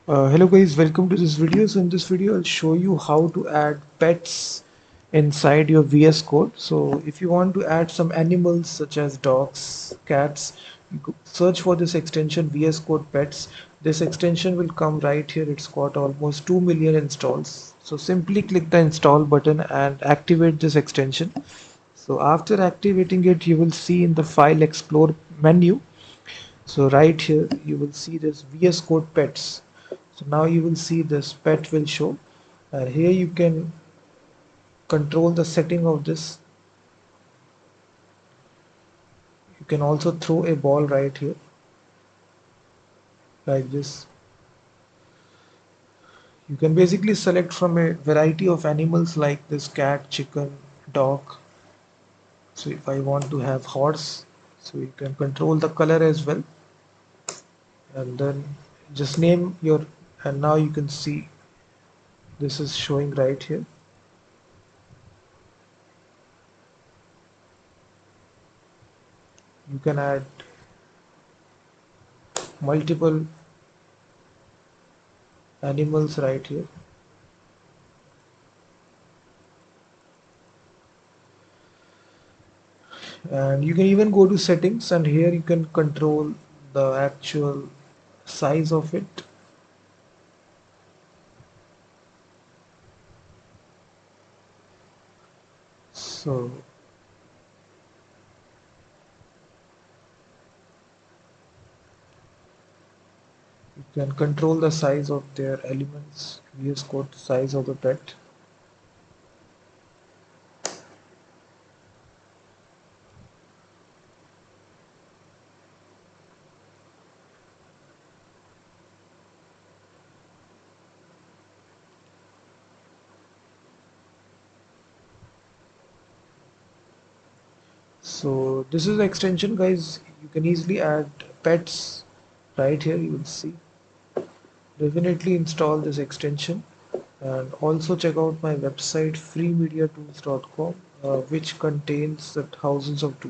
Hello guys, welcome to this video. So in this video I'll show you how to add pets inside your VS Code. So if you want to add some animals such as dogs, cats, search for this extension VS Code pets. This extension will come right here. It's got almost 2 million installs. So simply click the install button and activate this extension. So after activating it, you will see in the file explore menu. So right here you will see this VS Code pets. So now you will see this pet will show, and here you can control the setting of this. You can also throw a ball right here like this. You can basically select from a variety of animals like this cat, chicken, dog. So if I want to have horse, so you can control the color as well, and then just name your, and now you can see this is showing right here. You can add multiple animals right here. And you can even go to settings, and here you can control the actual size of it. So you can control the size of their elements. VS Code size of the pet. So this is the extension, guys. You can easily add pets right here. You will see. Definitely install this extension, and also check out my website freemediatools.com, which contains the thousands of tools.